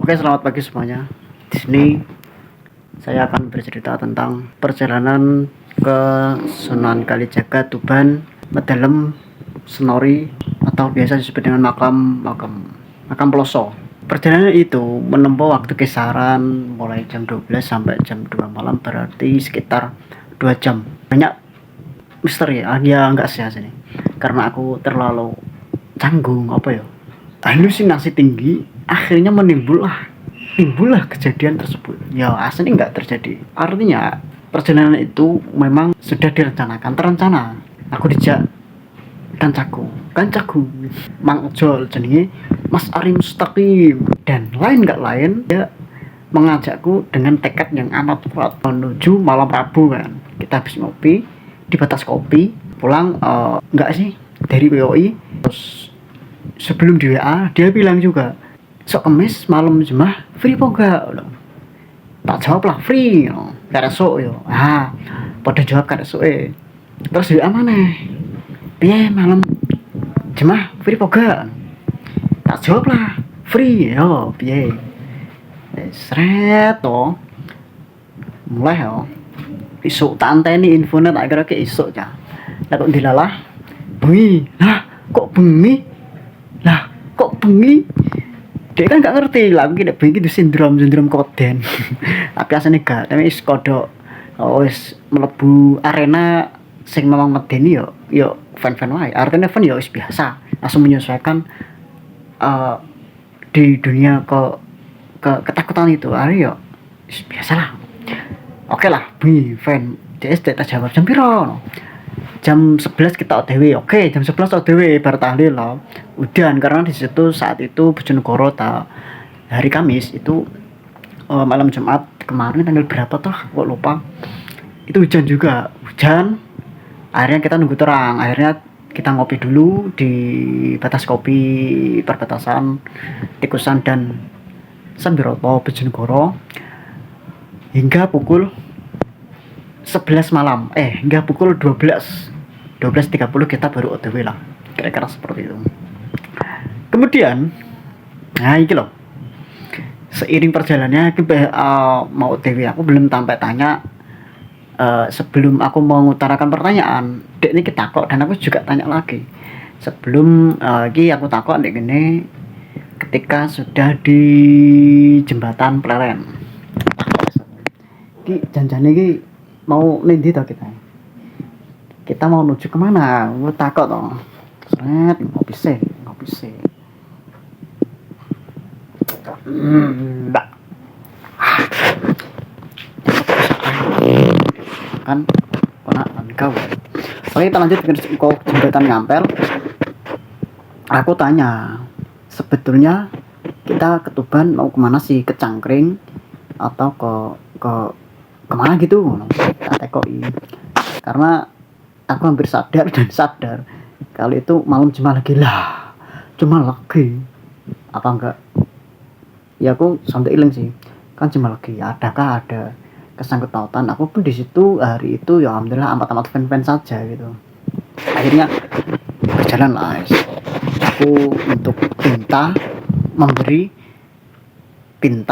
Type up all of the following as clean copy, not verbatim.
Oke, selamat pagi semuanya. Di sini saya akan bercerita tentang perjalanan ke Sunan Kalijaga, Tuban, Medalem, Senori, atau biasa disebut dengan makam Peloso. Perjalanan itu menempuh waktu kisaran mulai jam 12 sampai jam 2 malam, berarti sekitar 2 jam. Banyak misteri ya enggak sih sini. Karena aku terlalu canggung halusinasi tinggi, akhirnya timbullah kejadian tersebut. Ya aslinya nggak terjadi. Artinya perjalanan itu memang sudah terencana. Aku dijak kancaku Mang Ojol jenenge Mas Ari Mustaqim, dan lain nggak lain dia mengajakku dengan tekad yang amat kuat menuju malam Rabu. Kan kita habis ngopi di Batas Kopi, pulang enggak sih dari WOI. Terus sebelum di WA dia bilang juga, sok kemis malam Jumat free po gak? Tak jawab lah free karesuk yo. Pada jawab karesuk terus di WA mana piye malam Jumat free po gak? Tak jawab lah free yo piye. Sret to mulai isuk tak anteni infonya, tak kira ke isuk ya. Lah kok dilalah bengi. Kok bengi? Dia kan gak ngerti lah, mungkin bengi itu sindrom koden. Tapi asane gak, tapi wis kodok wis mlebu arena sing memang medeni yo fan-fan wae. Artinya fan yo wis biasa, langsung menyesuaikan di dunia ketakutan itu. Yo wis biasa lah. Oke lah, bengi fan. DS tak jawab jam piro? Jam 11 kita OTW. Oke, jam 11 OTW bar tahlil lah. Udan karena di situ saat itu Bojonegoro hari Kamis itu malam Jumat kemarin tanggal berapa tuh kok lupa. Itu hujan. Akhirnya kita nunggu terang. Akhirnya kita ngopi dulu di Batas Kopi perbatasan Tikusan dan Sambiroto Bojonegoro hingga pukul 11 malam. Hingga pukul 12:30 kita baru OTW lah. Kira-kira seperti itu. Kemudian iki loh, seiring perjalanannya mau OTW, aku belum sampai tanya. Sebelum aku mengutarakan pertanyaan, dek ini kita kok, dan aku juga tanya lagi. Sebelum aku takut dek ini ketika sudah di jembatan Pleren. Janjane iki mau nendi toh kita mau menuju kemana? Gue takut toh. Seret ngopi sih. Mbak. Kan ponakan kau. Oke, kita lanjut ke jembatan Ngampel. Aku tanya, sebetulnya kita ke Tuban mau kemana sih? Ke Cangkring atau ke kemana gitu? Tak tekoi. Karena aku hampir sadar kalau itu malam cuma lagi apa enggak ya, aku sampai ilang sih kan cuma lagi, adakah ada kesangkut pautan. Aku pun di situ hari itu ya alhamdulillah amat fan saja gitu. Akhirnya berjalan lah aku untuk pinta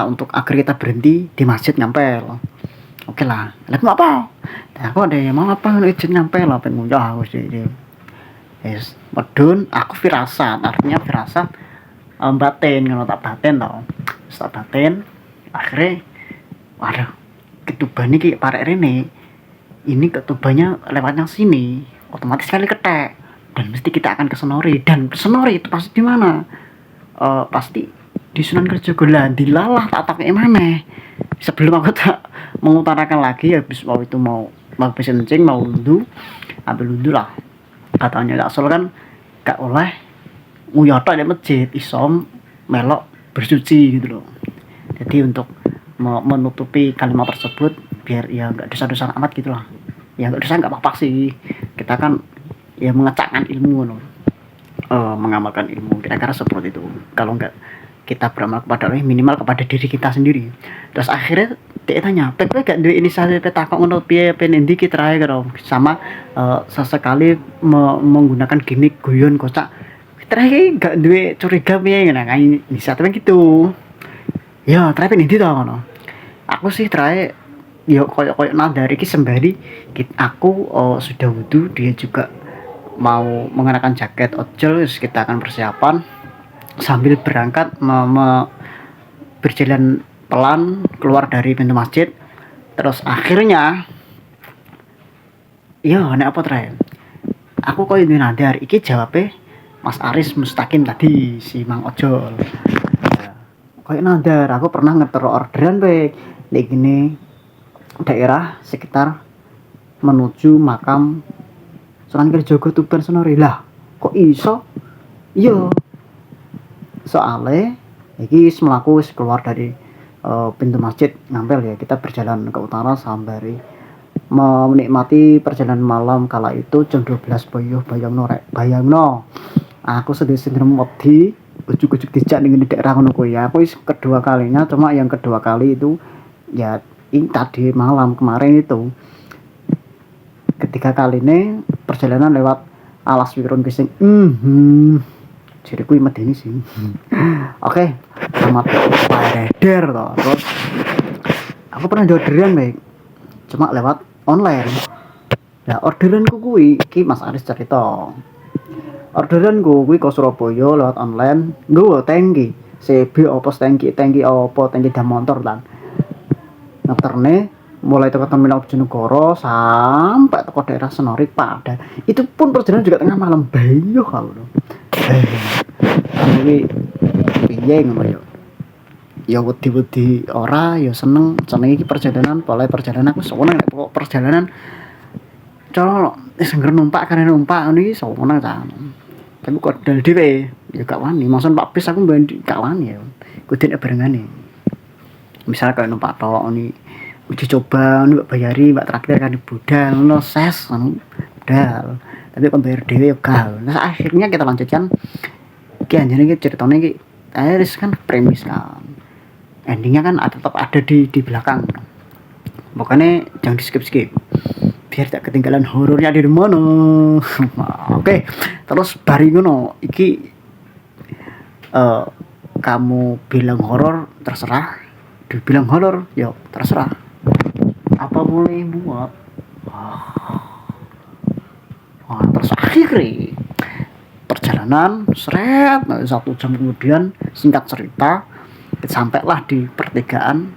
untuk agar kita berhenti di Masjid Ngampel. Oke lah, mau apa? Aku ada yang mau apa? Izin Ngampel lah, pengen ngunyah aku sih. Yes, medun. Aku firasat, artinya firasat batin, kalau tak batin tau. Tak batin, akhirnya, waduh, ketuban ini parek Rene. Ini ketubannya lewatnya sini, otomatis kali ketek. Dan mesti kita akan ke Senori. Dan Senori itu pasti di mana? Pasti di Sunan Kalijaga. Dilalah tak mana? Sebelum aku tak mengutarakan lagi, habis mau habis kencing, mau ambil wudhu lah. Katanya gak asal kan gak oleh nguyoto di masjid, isom melok bersuci gitu loh. Jadi untuk menutupi kalimat tersebut biar ya gak dosa-dosa amat gitu lah. Ya gak dosa, gak apa-apa sih. Kita kan ya mengecakkan ilmu loh. Mengamalkan ilmu, kira-kira seperti itu. Kalau enggak kita beramal kepada Allah, minimal kepada diri kita sendiri. Terus akhirnya dia tanya, Pepe gak duwe inisiatif takok ngono piye penendi ki terakhir karo sama sesekali menggunakan gimmick guyon kocak. Terakhir gak duwe curiga piye ngene kan inisiatif gitu. Ya trae ping ndi to ngono. Aku sih trae yo koyo-koyo nandari iki sembari aku sudah wudu, dia juga mau mengenakan jaket ojol, kita akan persiapan sambil berangkat berjalan pelan keluar dari pintu masjid. Terus akhirnya iya nek apa trae, aku koyo duwe nadar iki jawabe Mas Aris Mustaqim tadi si Mang Ojol. Koyo nadar aku pernah ngetero orderan bae di gini daerah sekitar menuju makam Sunan Kalijaga Tuban Senori. Lah kok iso? Iya soalnya iki melaku keluar dari pintu masjid ngampel ya, kita berjalan ke utara sambari menikmati perjalanan malam kala itu jam 12 bayangno aku sedih sindrom wedi ujuk-ujuk dijak ning daerah ngono kuwi ya. Aku kedua kalinya, cuma yang kedua kali itu ya ini tadi malam kemarin itu ketiga kali ini perjalanan lewat alas wirun bising jadi kuwi medeni sih. Oke, selamat reder toh. Terus aku pernah orderan baik cuma lewat online. Nah orderanku kuwi iki Mas Aris cerita. Orderanku kuwi ke Surabaya lewat online, nggowo tangki CB apa tangki dam motor lan. Ngterne mulai teko terminal Bojonegoro sampai teko daerah Senori Padan. Itu pun perjalanan juga tengah malam bayo kalau. Iki piye ngono yo. Ya wedi-wedi ora ya seneng iki perjalanan, pola perjalanan aku seneng nek pokok perjalanan colok wis ngger numpak karena numpak ngono iki seneng ta. Tapi kok dal dhewe ya gak wani, maksud Pak Bis aku mben gak wani ya. Kudu nek barengane. Misal kayak numpak tok ini uji coba mbak bayari mbak traktir kan budal ngono ses ngono budal. Tapi kon bayar dhewe yo gak. Nah akhirnya kita lanjutkan iki anjene iki ceritane iki Aris kan premis kan. Endingnya kan tetap ada di belakang. Makanya jangan di skip biar tak ketinggalan horornya di mana. Oke, terus bari ngono iki kamu bilang horor terserah, dibilang horor ya terserah, apa boleh buat. Terus akhirnya perjalanan seret 1 jam kemudian, singkat cerita sampailah di pertigaan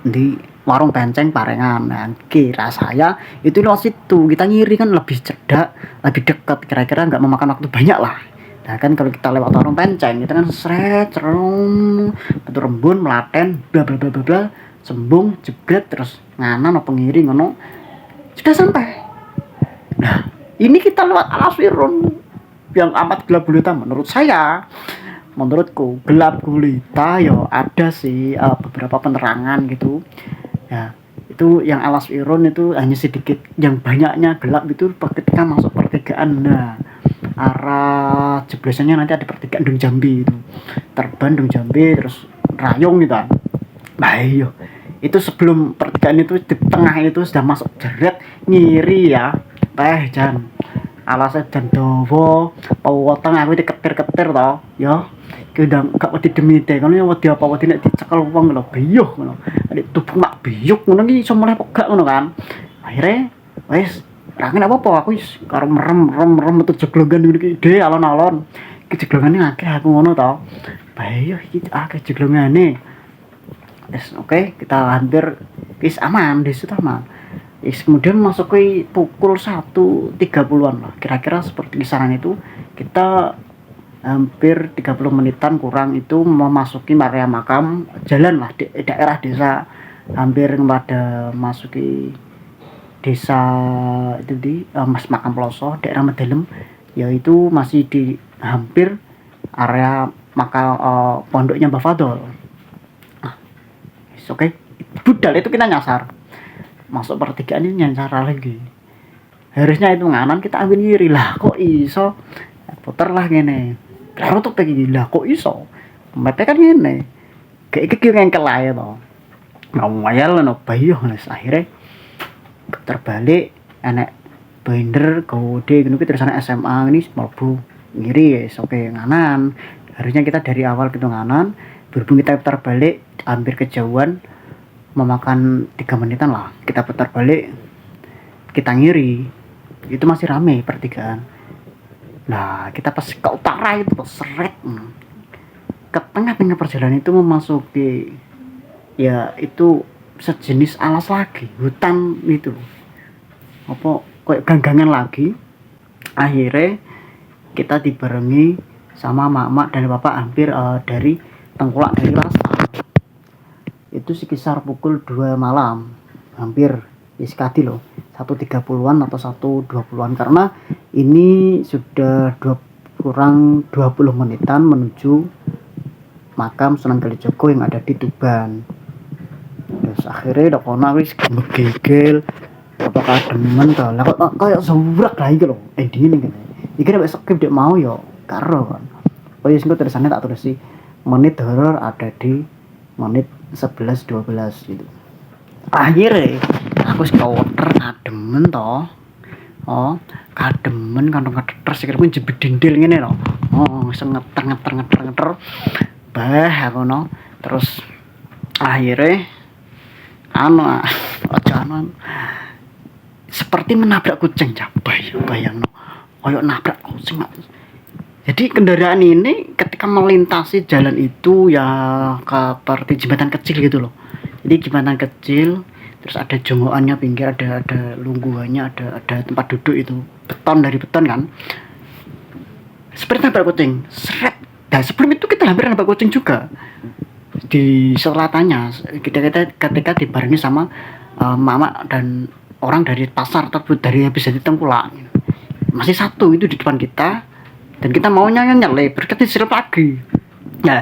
di warung penceng Parengan. Nah, kira saya itu lewat situ kita ngiri kan lebih cedak, lebih dekat, kira-kira nggak memakan waktu banyak lah. Nah kan kalau kita lewat warung penceng kita kan seret cerung betul rembun melaten bla bla bla bla bla sembung jebret terus nganan apa ngiri ngono sudah sampai. Nah ini kita lewat alas wirun yang amat gelap gulita menurutku gelap gulita ya ada sih beberapa penerangan gitu ya. Itu yang alas wirun itu hanya sedikit, yang banyaknya gelap itu ketika masuk pertigaan. Nah arah jeblosannya nanti ada pertigaan Dung Jambi itu Terban Dung Jambi terus Rayong gitu kan. Nah iya itu sebelum pertigaan itu di tengah itu sudah masuk jeret ngiri ya jan alasnya jan dawa pawoteng aku diketir-ketir toh ya kedang gak wedi demite kan ya wedi apa wedi nek dicekel wong lho biyuh ngono nek tubuh mak biyuk ngono iki iso mulai pegak ngono kan. Akhirnya wis rangen apa-apa aku wis karo merem metu jeglongan iki ide alon-alon iki jeglongane akeh aku ngono to bae iki akeh jeglongane. Wis oke, kita hampir wis aman di situ aman. Wis kemudian masuk ke pukul 1.30-an lah kira-kira seperti kisaran itu kita hampir 30 menitan kurang itu memasuki area makam, jalan lah di daerah desa hampir pada masuki desa itu di Mas Makam Ploso daerah Medalem, yaitu masih di hampir area makam pondoknya Mbah Fadol. Oke, budal itu kita nyasar masuk pertigaan ini nyasar lagi, harusnya itu nganan kita ambil kiri lah kok iso putar lah gini kalau tuh pengen gila kok iso mereka kan gini kayak yang kelai toh ngomel no bayo akhirnya terbalik enek binder kode gitu terus anak SMA ini mlebu ngiri ya oke nganan harusnya kita dari awal gitu nganan berhubung kita putar balik hampir kejauhan, memakan 3 menitan lah, kita putar balik, kita ngiri, itu masih rame pertigaan. Nah kita pas ke utara itu seret, ke tengah-tengah perjalanan itu memasuki ya itu sejenis alas lagi, hutan itu apa kayak ganggangan lagi. Akhirnya kita dibarengi sama mak dan bapak hampir dari Tengkulak dari Lasar. Itu sekitar pukul 2 malam, hampir iskadi loh, 1.30-an atau 1.20-an, karena ini sudah kurang 20 menitan menuju makam Sunan Kalijogo yang ada di Tuban. Terus akhirnya dokona wis gegel apakah demen to lah kok kayak surak lah iki lho endingnya ngene iki nek skip dek mau yo karo kan. Oh ya sing tulisannya tak tulis sih menit horor ada di menit 11-12 gitu. Akhirnya aku skoter kademen to. Oh, kademen kantong keteter sikilku jebet dindil ngene lho. Oh, ngeter. Bah aku no. Terus akhirnya seperti menabrak kucing, bayang no, koyok nabrak kucing. Jadi kendaraan ini ketika melintasi jalan itu ya seperti jembatan kecil gitu loh. Jadi jembatan kecil, terus ada jonggokannya pinggir, ada lungguhannya, ada tempat duduk itu beton dari beton kan. Seperti nabrak kucing, seret. Dan sebelum itu kita hampir nabrak kucing juga di selatannya. Ketika dibarengi sama mama dan orang dari pasar tersebut, dari habis dari Tengkulak, masih satu itu di depan kita dan kita mau nyelip berarti diserap lagi. Nah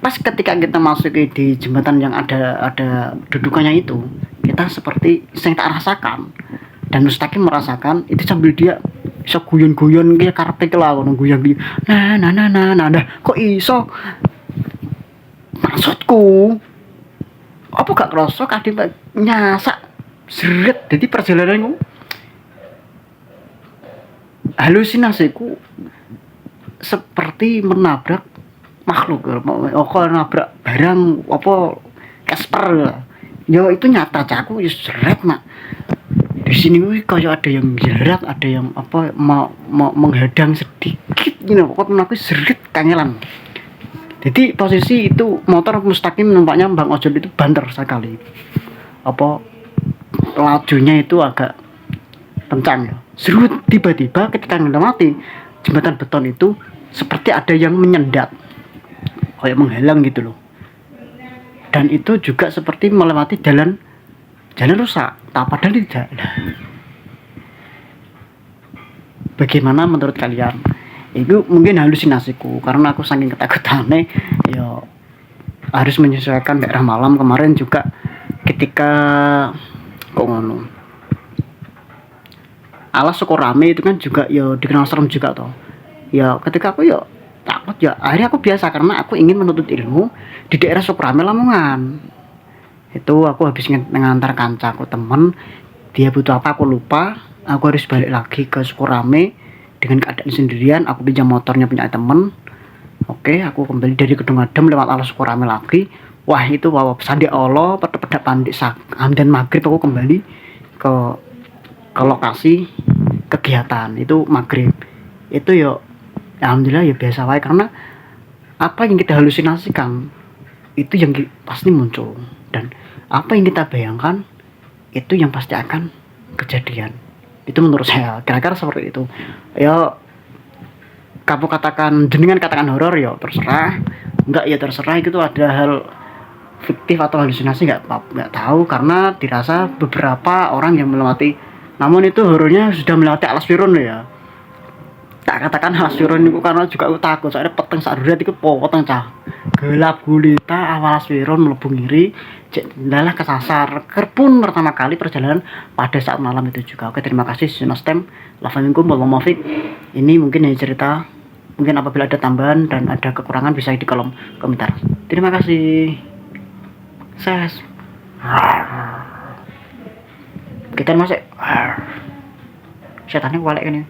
pas ketika kita masuk di jembatan yang ada dudukannya itu, kita seperti yang tak rasakan dan Mustaqim merasakan itu sambil dia iso guyon-guyon kayak karepe lah ngono guyon. Nah kok iso, maksudku apa gak kerasa kadang nyasak seret. Jadi perjalananku halusinasiku seperti menabrak makhluk, nabrak barang apa Casper ya itu nyata caku ya seret mak. Di sini kayak ada yang jerat, ada yang apa mau menghadang sedikit gitu, pokoknya aku seret kangelan. Jadi posisi itu motor Mustaqim nampaknya Bang Ojol itu banter sekali. Apa lajunya itu agak kencang ya. Serut tiba-tiba ketika melewati jembatan beton itu seperti ada yang menyendat, kayak menghalang gitu loh. Dan itu juga seperti melewati jalan rusak, padahal tidak. Bagaimana menurut kalian? Itu mungkin halusinasiku karena aku saking ketakutannya ya harus menyesuaikan daerah malam. Kemarin juga ketika kok ngono alas Sukorame itu kan juga ya dikenal serem juga toh ya. Ketika aku ya takut ya akhirnya aku biasa karena aku ingin menuntut ilmu di daerah Sukorame Lamongan. Itu aku habis ngantar kancaku temen, dia butuh apa aku lupa, aku harus balik lagi ke Sukorame dengan keadaan sendirian. Aku pinjam motornya punya temen. Oke, aku kembali dari Kedung Adem lewat alas Sukorame lagi. Wah itu wow sandi Allah pedak pandik dan maghrib aku kembali ke lokasi kegiatan itu maghrib. Itu ya alhamdulillah ya biasa wae karena apa yang kita halusinasikan itu yang pasti muncul dan apa yang kita bayangkan itu yang pasti akan kejadian. Itu menurut saya kira-kira seperti itu ya. Kamu katakan jenengan katakan horor ya terserah, enggak ya terserah. Itu ada hal fiktif atau halusinasi enggak tahu karena dirasa beberapa orang yang melewati, namun itu horornya sudah melewati alas firun ya. Tak katakan alas firun itu karena juga aku takut soalnya peteng sak durat itu potong cah gelap gulita alas firun mlebu ngiri dalah kesasar kerpun pertama kali perjalanan pada saat malam itu juga. Oke, terima kasih Sinostem Lafaminkum Muhammad. Ini mungkin cerita, mungkin apabila ada tambahan dan ada kekurangan bisa di kolom komentar. Terima kasih. Ses kita masuk setannya walek ini.